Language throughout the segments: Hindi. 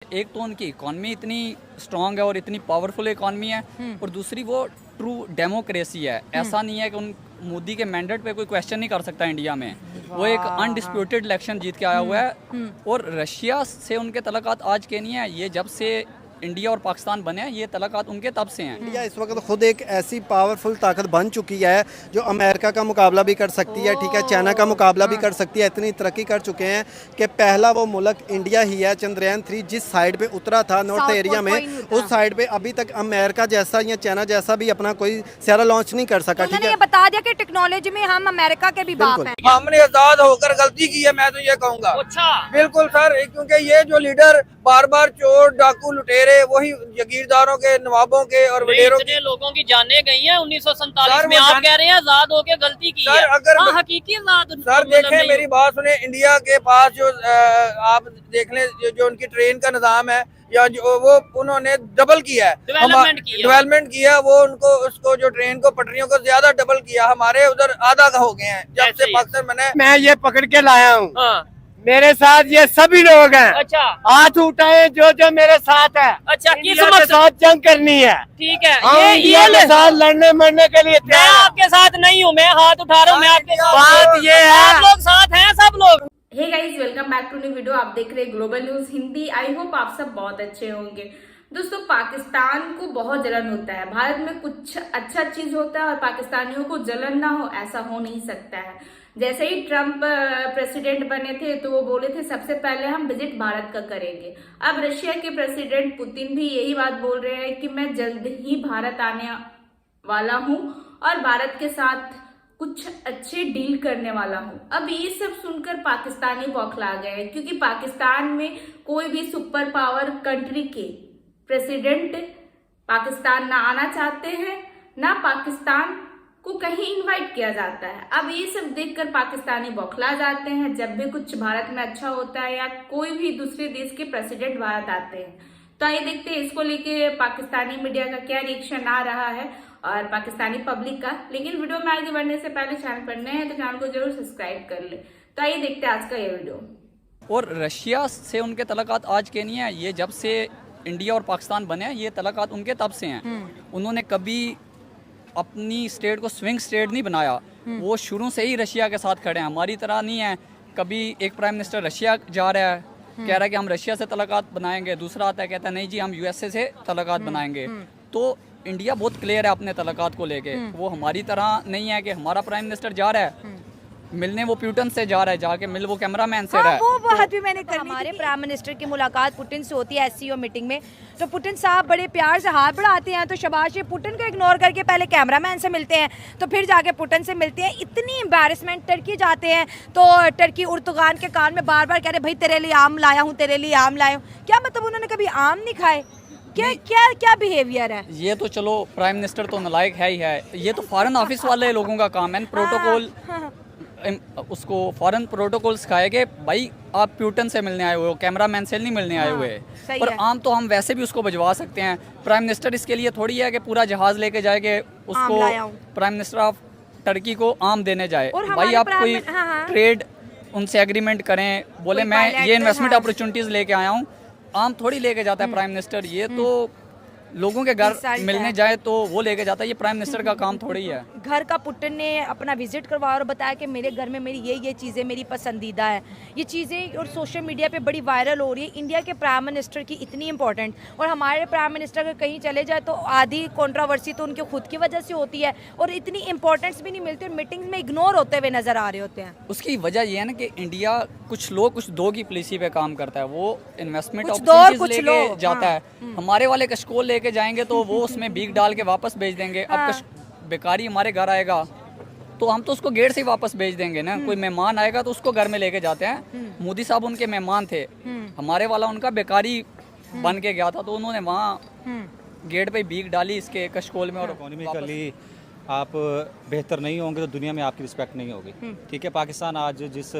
एक तो उनकी इकॉनमी इतनी स्ट्रांग है और इतनी पावरफुल इकॉनमी है, और दूसरी वो ट्रू डेमोक्रेसी है। ऐसा नहीं है कि उन मोदी के मैंडेट पे कोई क्वेश्चन नहीं कर सकता इंडिया में। वो एक अनडिस्प्यूटेड इलेक्शन जीत के आया हुआ है। और रशिया से उनके तल्लुकात आज के नहीं है, ये जब से इंडिया और पाकिस्तान बने हैं, ये तल्लुकात उनके तब से हैं। इंडिया इस वक्त खुद एक ऐसी पावरफुल ताकत बन चुकी है जो अमेरिका का मुकाबला भी कर सकती है, ठीक है, चाइना का मुकाबला भी कर सकती है। इतनी तरक्की कर चुके हैं कि पहला वो मुल्क इंडिया ही है। चंद्रयान 3 जिस साइड पे उतरा था नॉर्थ एरिया में, उस साइड पे अभी तक अमेरिका जैसा या चाइना जैसा भी अपना कोई सारा लॉन्च नहीं कर सका। ठीक है, ये बता दिया कि टेक्नोलॉजी में हम अमेरिका के भी बाप हैं। हमने आजाद होकर गलती की है, मैं तो ये कहूँगा। अच्छा, बिल्कुल सर, क्योंकि ये जो लीडर बार बार चोर डाकू लुटेरे वही जागीरदारों के, नवाबों के और वडेरों के लोगों की जाने गई हैं 1947 में। आप कह रहे हैं आजाद होके गलती की है। अगर हकीकी आजाद सर देखें, मेरी बात सुने, इंडिया के पास जो आप देख लें जो उनकी ट्रेन का निजाम है, या जो वो उन्होंने डबल किया है, डेवलपमेंट किया। वो उनको उसको जो ट्रेन को पटरियों को ज्यादा डबल किया। हमारे उधर आधा हो गए हैं जब से पाकिस्तान बने। मैं ये पकड़ के लाया हूँ। हाँ। मेरे साथ ये सभी लोग हैं। अच्छा, हाथ उठाए जो मेरे साथ है। अच्छा, किस के साथ जंग करनी है? ठीक है, हम इंडिया के साथ लड़ने मरने के लिए मैं आपके साथ नहीं हूँ, मैं हाथ उठा रहा हूँ। मैं आपके बात ये है, आप लोग साथ हैं, सब लोग। Hey guys, welcome back to new video. आप देख रहे हैं global news Hindi. I hope आप सब बहुत अच्छे होंगे। दोस्तों, पाकिस्तान को बहुत जलन होता है। भारत में कुछ अच्छा चीज होता है और पाकिस्तानियों को जलन ना हो, ऐसा हो नहीं सकता है। जैसे ही ट्रम्प प्रेसिडेंट बने थे तो वो बोले थे सबसे पहले हम विजिट भारत का करेंगे। अब रशिया के प्रेसिडेंट पुतिन भी यही बात बोल रहे हैं कि मैं जल्द ही भारत आने वाला हूं और भारत के साथ कुछ अच्छे डील करने वाला हूं। अब ये सब सुनकर पाकिस्तानी बौखला गए, क्योंकि पाकिस्तान में कोई भी सुपर पावर कंट्री के प्रेसिडेंट पाकिस्तान ना आना चाहते हैं, ना पाकिस्तान को कहीं इनवाइट किया जाता है। अब ये सब देखकर पाकिस्तानी बौखला जाते हैं जब भी कुछ भारत में अच्छा होता है या कोई भी दूसरे देश के प्रेसिडेंट भारत आते हैं। तो आइए देखते हैं इसको लेके पाकिस्तानी मीडिया का क्या रिएक्शन आ रहा है और पाकिस्तानी पब्लिक का। लेकिन वीडियो में आगे बढ़ने से पहले चैनल पर नए हैं तो चैनल को जरूर सब्सक्राइब कर ले। तो आइए देखते हैं आज का ये वीडियो। और रशिया से उनके तल्लुकात आज के नहीं है, ये जब से इंडिया और पाकिस्तान बने हैं, ये तल्लुकात उनके तब से हैं। उन्होंने कभी अपनी स्टेट को स्विंग स्टेट नहीं बनाया। वो शुरू से ही रशिया के साथ खड़े हैं, हमारी तरह नहीं है। कभी एक प्राइम मिनिस्टर रशिया जा रहा है, कह रहा है कि हम रशिया से तल्लुकात बनाएंगे, दूसरा आता है कहता है नहीं जी हम यूएसए से तल्लुकात बनाएंगे। तो इंडिया बहुत क्लियर है अपने तल्लुकात को लेके। वो हमारी तरह नहीं है कि हमारा प्राइम मिनिस्टर जा रहा है मिलने, वो प्यूटन से जा रहा है, जाके मिल वो कैमरामैन से रहा है। वो बात भी मैंने करनी। हमारे प्राइम मिनिस्टर की मुलाकात पुतिन से होती है एससीओ मीटिंग में, तो पुतिन साहब बड़े प्यार से हाथ बढ़ाते हैं, तो शाबाश, पुतिन को इग्नोर करके पहले कैमरामैन से मिलते हैं, तो फिर जाके पुतिन से मिलते हैं। इतनी एम्बैरेसमेंट। टर्की जाते हैं तो टर्की उर्दुगान के कान में बार बार कह रहे भाई तेरे लिए आम लाया हूँ, तेरे लिए आम लाया हूँ। क्या मतलब उन्होंने कभी आम नहीं खाए? क्या क्या क्या बिहेवियर है ये? तो चलो प्राइम मिनिस्टर तो नालायक है ही है। ये तो फॉरेन ऑफिस वाले लोगों का काम है। प्रोटोकॉल उसको फॉरेन प्रोटोकॉल सिखाएंगे, भाई आप प्यूटन से मिलने आए हुए हो, कैमरामैन से नहीं मिलने आए हुए। और आम तो हम वैसे भी उसको भिजवा सकते हैं। प्राइम मिनिस्टर इसके लिए थोड़ी है कि पूरा जहाज लेके जाएंगे उसको, प्राइम मिनिस्टर ऑफ टर्की को आम देने जाए। भाई आप कोई ट्रेड उनसे एग्रीमेंट करें, बोले मैं ये इन्वेस्टमेंट अपॉर्चुनिटीज लेके आया हूँ, आम थोड़ी लेके जाता है प्राइम मिनिस्टर। ये तो लोगों के घर मिलने जाए तो वो लेके जाता है, ये प्राइम मिनिस्टर का काम थोड़ी है। घर का पुतिन ने अपना विजिट करवाया और बताया कि मेरे घर में मेरी ये चीज़ें मेरी पसंदीदा है। ये चीज़ें और सोशल मीडिया पे बड़ी वायरल हो रही है। इंडिया के प्राइम मिनिस्टर की इतनी इंपॉर्टेंट, और हमारे प्राइम मिनिस्टर अगर कहीं चले जाए तो आधी कंट्रोवर्सी तो उनके खुद की वजह से होती है और इतनी इंपॉर्टेंस भी नहीं मिलती और मीटिंग्स में इग्नोर होते हुए नजर आ रहे होते हैं। उसकी वजह ये है ना कि इंडिया कुछ लोग कुछ दो की पॉलिसी पे काम करता है। वो इन्वेस्टमेंट अपॉर्चुनिटीज लेके जाता है, हमारे वाले कशकोल लेके जाएंगे तो वो उसमें बीक डाल के वापस भेज देंगे। अब बेकारी हमारे घर आएगा तो हम तो उसको गेट से ही वापस भेज देंगे ना। कोई मेहमान आएगा तो उसको घर में लेके जाते हैं। मोदी साहब उनके मेहमान थे, हमारे वाला उनका बेकारी बन के गया था, तो उन्होंने वहाँ गेट पे बीक डाली इसके कशकोल में। और इकोनॉमिकली आप बेहतर नहीं होंगे तो दुनिया में आपकी रिस्पेक्ट नहीं होगी। ठीक है, पाकिस्तान आज जिस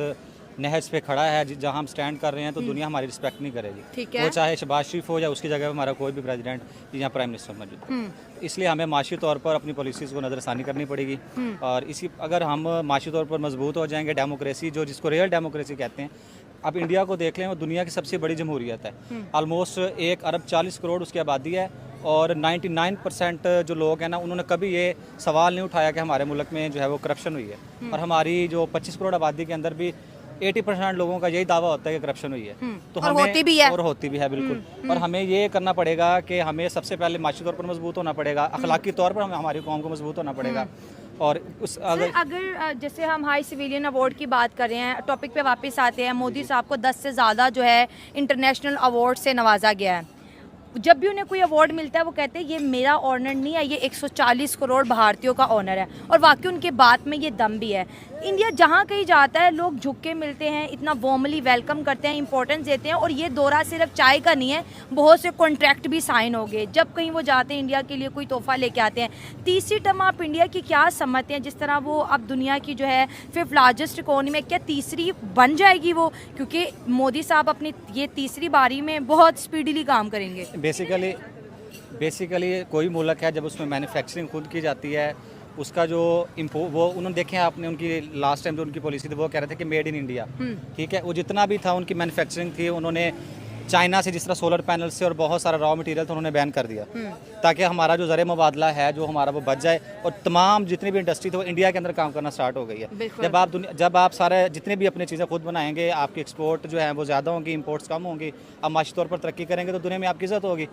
नहज पे खड़ा है, जहां हम स्टैंड कर रहे हैं, तो दुनिया हमारी रिस्पेक्ट नहीं करेगी। ठीक है, वो चाहे शहबाज शरीफ हो या उसकी जगह हमारा कोई भी प्रेसिडेंट या प्राइम मिनिस्टर मौजूद। इसलिए हमें माशी तौर पर अपनी पॉलिसीज़ को नज़रसानी करनी पड़ेगी। और इसी अगर हम माशी तौर पर मजबूत हो जाएंगे, डेमोक्रेसी जो जिसको रियल डेमोक्रेसी कहते हैं, अब इंडिया को देख लें, वो दुनिया की सबसे बड़ी जमहूरियत है। ऑलमोस्ट 1 अरब 40 करोड़ उसकी आबादी है और 99% जो लोग हैं ना, उन्होंने कभी ये सवाल नहीं उठाया कि हमारे मुल्क में जो है वो करप्शन हुई है। और हमारी जो 25 करोड़ आबादी के अंदर भी 80% लोगों का यही दावा होता है कि करप्शन हुई है। तो और हमें होती भी है। और होती भी है बिल्कुल। और हमें ये करना पड़ेगा कि हमें सबसे पहले माशी तौर पर मजबूत होना पड़ेगा, अखलाकी तौर पर हमें हमारी कौम को मजबूत होना पड़ेगा। और उस अगर जैसे हम हाई सिविलियन अवार्ड की बात कर रहे हैं, टॉपिक पे वापस आते हैं, मोदी साहब को 10 से ज़्यादा जो है इंटरनेशनल अवार्ड से नवाजा गया है। जब भी उन्हें कोई अवार्ड मिलता है वो कहते हैं ये मेरा ऑनर नहीं है, ये 140 करोड़ भारतीयों का ऑनर है। और वाकई उनके बात में ये दम भी है। इंडिया जहाँ कहीं जाता है लोग झुक के मिलते हैं, इतना वार्मली वेलकम करते हैं, इंपॉर्टेंस देते हैं। और ये दौरा सिर्फ चाय का नहीं है, बहुत से कॉन्ट्रैक्ट भी साइन हो गए। जब कहीं वो जाते हैं इंडिया के लिए कोई तोहफा लेके आते हैं। तीसरी टर्म आप इंडिया की क्या समझते हैं, जिस तरह वो अब दुनिया की जो है 5th लार्जेस्ट इकोनॉमी में, क्या तीसरी बन जाएगी वो? क्योंकि मोदी साहब अपनी ये तीसरी बारी में बहुत स्पीडीली काम करेंगे। बेसिकली कोई मुल्क है जब उसमें मैन्युफैक्चरिंग खुद की जाती है, उसका जो वो उन्होंने देखे हैं आपने, उनकी लास्ट टाइम जो उनकी पॉलिसी थी वो कह रहे थे कि मेड इन इंडिया, ठीक है। वो जितना भी था उनकी मैन्युफैक्चरिंग थी, उन्होंने चाइना से जिस तरह सोलर पैनल से और बहुत सारा रॉ मटेरियल था उन्होंने बैन कर दिया, ताकि हमारा जो ज़र मुबादला है जो हमारा वो बच जाए। और तमाम जितनी भी इंडस्ट्री थी वो इंडिया के अंदर काम करना स्टार्ट हो गई है। जब आप सारे जितने भी अपनी चीज़ें खुद बनाएंगे, आपकी एक्सपोर्ट जो है वो ज़्यादा होंगी, इंपोर्ट्स कम होंगी, आप माशी तौर पर तरक्की करेंगे तो दुनिया में आपकी इज्जत होगी।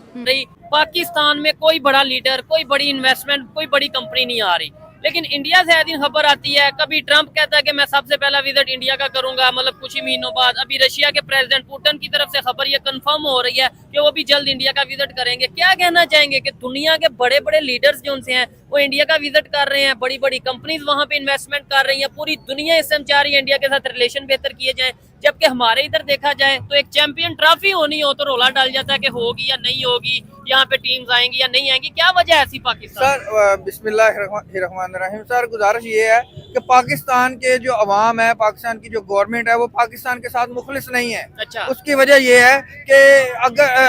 पाकिस्तान में कोई बड़ा लीडर, कोई बड़ी इन्वेस्टमेंट, कोई बड़ी कंपनी नहीं आ रही, लेकिन इंडिया से आए दिन खबर आती है। कभी ट्रंप कहता है कि मैं सबसे पहला विजिट इंडिया का करूंगा, मतलब कुछ ही महीनों बाद। अभी रशिया के प्रेसिडेंट पुतिन की तरफ से खबर ये कंफर्म हो रही है कि वो भी जल्द इंडिया का विजिट करेंगे। क्या कहना चाहेंगे कि दुनिया के बड़े बड़े लीडर्स जो उनसे हैं वो इंडिया का विजिट कर रहे हैं, बड़ी बड़ी कंपनीज वहां पे इन्वेस्टमेंट कर रही है, पूरी दुनिया इस समय चाह रही है इंडिया के साथ रिलेशन बेहतर किए जाए। जबकि हमारे इधर देखा जाए तो एक चैंपियन ट्रॉफी होनी हो तो रोला डाल जाता है कि होगी या नहीं होगी, यहाँ पे टीम्स आएंगी या नहीं आएंगी। क्या वजह है ऐसी पाकिस्तान? सर बिस्मिल्लाहिर्रहमानिर्रहीम। सर गुजारिश ये है कि पाकिस्तान के जो अवाम है, पाकिस्तान की जो गवर्नमेंट है वो पाकिस्तान के साथ मुखलिस नहीं है। अच्छा। उसकी वजह ये है कि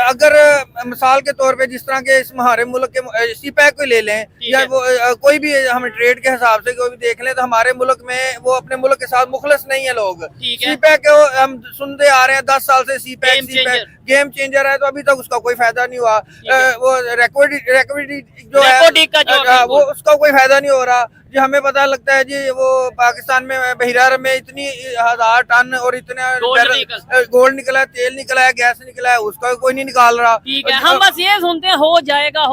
अगर मिसाल के तौर पे जिस तरह के इस हमारे मुल्क के सीपैक को ले लें या वो कोई भी हम ट्रेड के हिसाब से कोई भी देख लें तो हमारे मुल्क में वो अपने मुल्क के साथ मुखलिस नहीं है लोग। सीपैक हम सुनते आ रहे हैं 10 साल से, सीपैक गेम चेंजर है, तो अभी तक उसका कोई फायदा नहीं हुआ। वो रिकवरी जो है वो उसका कोई फायदा नहीं हो रहा। जी हमें पता लगता है जी वो पाकिस्तान में बहिरार में इतनी 1000 टन और इतने गोल्ड निकला है, तेल निकला है, गैस निकला है, उसका कोई नहीं निकाल रहा। ठीक है, हम बस ये सुनते हैं हो जाएगा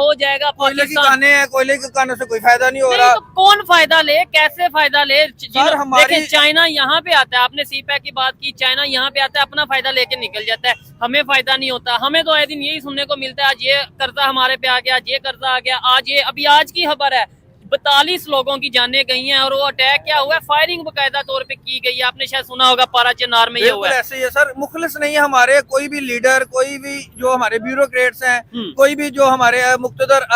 कोयले की खाने हैं, कोयले के खाने से कोई फायदा नहीं हो रहा। तो कौन फायदा ले, कैसे फायदा ले? देखिए चाइना यहाँ पे आता है, आपने सीपैक की बात की, चाइना यहाँ पे आता है, अपना फायदा लेके निकल जाता है, हमें फायदा नहीं होता। हमें तो आए दिन यही सुनने को मिलता है, आज ये कर्जा हमारे पे आ गया, आज ये कर्जा आ गया, आज ये अभी आज की खबर है 42 लोगों की जानें गई हैं और वो अटैक क्या हुआ है, फायरिंग बकायदा तौर पे की गई है। आपने शायद सुना होगा पारा चनार में ये हुआ है। ऐसे ही है सर, मुखलिस नहीं है हमारे कोई भी लीडर, कोई भी जो हमारे ब्यूरोक्रेट्स हैं, कोई भी जो हमारे मुख्तदर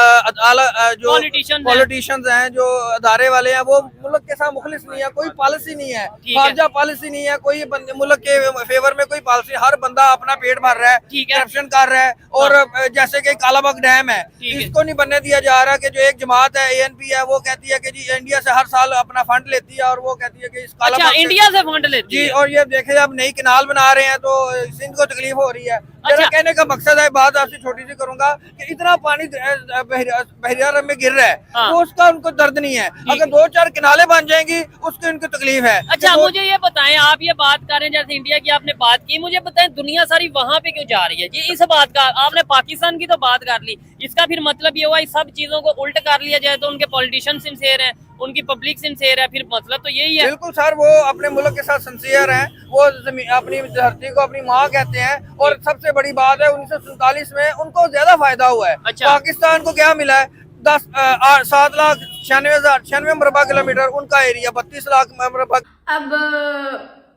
जो पॉलिटिशियंस हैं, जो अदारे वाले हैं, वो मुल्क के साथ मुखलिस नहीं है। कोई पॉलिसी नहीं है, खारजा पॉलिसी नहीं है, कोई मुल्क के फेवर में कोई पॉलिसी। हर बंदा अपना पेट भर रहा है, करप्शन कर रहा है। और जैसे कि कालाबाग डैम है, इसको नहीं बनने दिया जा रहा कि जो एक जमात है ANP है वो कहती है कि जी इंडिया से हर साल अपना फंड लेती है और वो कहती है कि इस अच्छा, इंडिया से फंड लेती है। जी, और ये देखे अब नई कैनाल बना रहे हैं तो सिंध को तकलीफ हो रही है। मेरा कहने का मकसद है, बात आपसे छोटी सी करूंगा, कि इतना पानी बहरियार में गिर रहा है तो उसका उनको दर्द नहीं है। अगर 2-4 किनाले बन जाएंगी उसकी उनको तकलीफ है। अच्छा, मुझे ये बताएं, आप ये बात कर रहे हैं जैसे इंडिया की आपने बात की, मुझे बताएं दुनिया सारी वहां पे क्यों जा रही है? जी इस बात का आपने पाकिस्तान की तो बात कर ली, इसका फिर मतलब ये हुआ सब चीजों को उल्ट कर लिया जाए तो उनके पॉलिटिशियन सिंसियर हैं, उनकी पब्लिक सिंसियर है, फिर मतलब तो यही है। बिल्कुल सर, वो अपने मुल्क के साथ सिंसियर हैं, वो अपनी धरती को अपनी माँ कहते हैं। और सबसे बड़ी बात है 1947 में उनको ज्यादा फायदा हुआ है। अच्छा। पाकिस्तान को क्या मिला है? 7,96,096 मुरबा किलोमीटर उनका एरिया, 32 लाख मुरबा। अब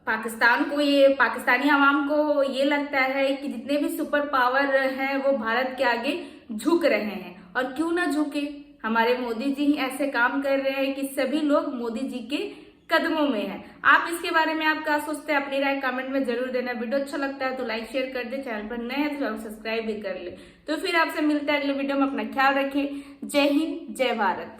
पाकिस्तान को, ये पाकिस्तानी आवाम को ये लगता है कि जितने भी सुपर पावर हैं वो भारत के आगे झुक रहे हैं, और क्यों ना झुके। हमारे मोदी जी ही ऐसे काम कर रहे हैं कि सभी लोग मोदी जी के कदमों में हैं। आप इसके बारे में आप क्या सोचते हैं? अपनी राय कमेंट में जरूर देना। वीडियो अच्छा लगता है तो लाइक शेयर कर दे, चैनल पर नए हैं तो सब्सक्राइब भी कर ले। तो फिर आपसे मिलते हैं अगले वीडियो में। अपना ख्याल रखें। जय हिंद, जय भारत।